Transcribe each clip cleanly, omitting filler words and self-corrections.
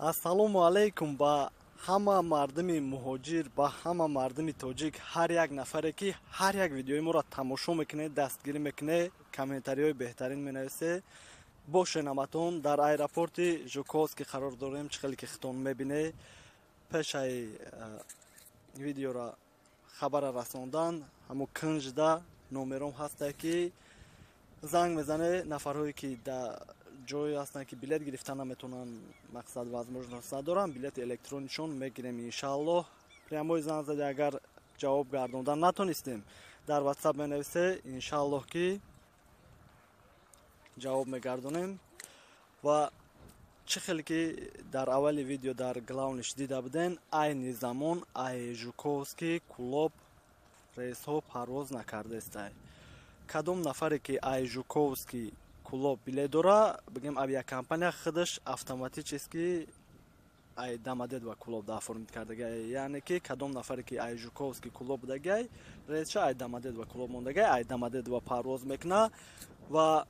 Ассалому алайкум ба ҳама мардуми муҳоҷир, ба ҳама мардуми тоҷик, ҳар як нафаре ки ҳар як видеои моро тамошо мекунед, дастгирӣ мекунед, комментариҳои беҳтарин менависед. Бо шунаватон дар аэропорти Жуковский қарор дорем. Чӣ хеле ки хитон мебинед, пешаи видеора хабара расондан ҳамун кунҷда номером ҳаста ки занг мезанед. Нафарҳое ки дар ҷое ҳастанд ки билет гирифта наметавонанд, мақсад возможност надоранд, билети электронишон мегирем иншааллоҳ. Прямои занг заде, агар ҷавоб гардондан натонистем, дар WhatsApp менависед, иншааллоҳ ки ҷавоб мегардонем. Ва чӣ хеле ки дар аввали видео дар главниш дида будем, айни замон Жуковский клуб рейсҳо парвоз накардаестай. Кадом нафаре ки Жуковский клуб билет дора, бигем авиакомпания худаш автоматически дамадедва клуб да оформид кардагай. Яъне ки кадом нафаре ки Жуковский клуб будагай, рейсша дамадедва клуб мондагай, дамадедва парвоз мекуна. Ва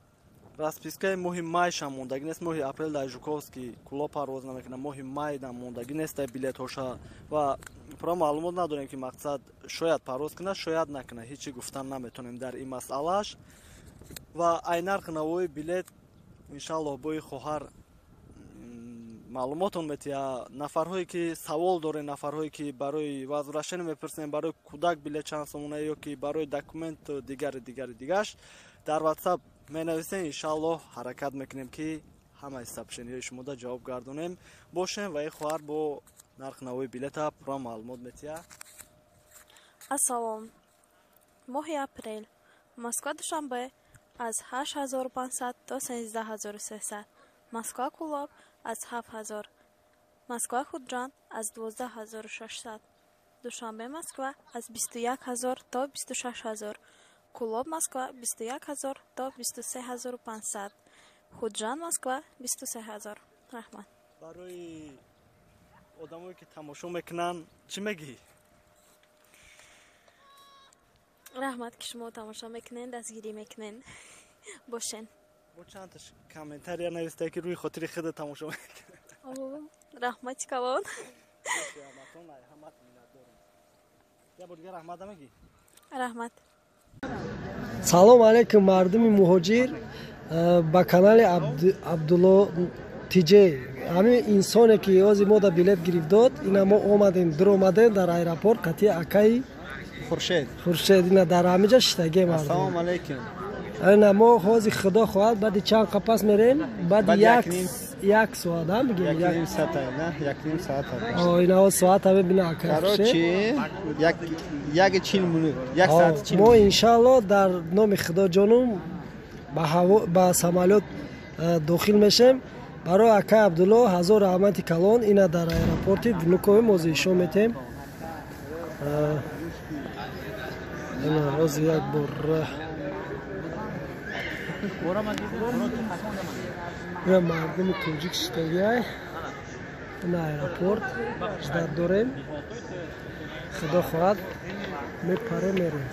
распискаи моҳи майша мондаги нест, моҳи апрел дар Жуковский клуб парвоз намекуна, моҳи май да мондаги нест билетҳоша. Ва пура маълумот надорем ки мақсад шояд парвоз куна, шояд накуна, ҳичи гуфтан наметонем дар ин масъалаш. Ва ай нархи навои билет иншааллоҳ бои хоҳар маълумотон метиҳа. Нафарҳое ки савол дорен, нафарҳое ки барои возвращение мепурсен, барои кӯдак билет чанд сомона ё ки барои документу дигараш дар WhatsApp менависем. Иншааллоҳ ҳаракат мекунем ки ҳамаи сообщениҳои шумода ҷавоб гардонем. Бошем ва ин хоҳар бо нархи навои билета пура маълумот метиҳа. Ассалом. Моҳи апрел Москва Душанбе аз 8500 то 13300, Москва Кулоб аз 7000, Москва Худжанд аз 12600, Душанбе Москва аз 21000 то 26000, Кулоб Москва 21000 то 23500, Худжанд Москва 23000. Раҳмат. Барои одамое ки тамошо мекунанд чӣ мегӣ? раҳмат ки шумо тамошо мекунед, дастгирӣ мекунед. бошен. Бо чандта комментария навистай ки рӯи хотири худ тамошо мекунед. раҳмати калон. Я бор дигар раҳмат намегӣ? раҳмат. салом алайкум мардуми муҳоҷир, ба канали Абдулло Тиҷе. ҳамин инсоне ки ози мода билет гирифт дод, ина мо омадем дуромадем дар аэропорт қатъи акаи Хуршед ина дар ҳамиҷа шиштагем. Ассалому алайкум. ина мо ҳози худо хоҳад баъди чанд қапас мерем, баъди як соат мегем, як ним саат на, як ним саат. ина соат мебина акаи короче як 40 минут, як саат 40. мо иншааллоҳ дар номи худо ҷонум ба самолёт дохил мешем. барои акаи Абдулло ҳазор раҳмати калон. ина дар аэропорти Внуково мози ишо метем. рози як бор мардуми тоҷик шитагиай ина аэропорт ждат дорем. худо хоҳад мепаре мерем.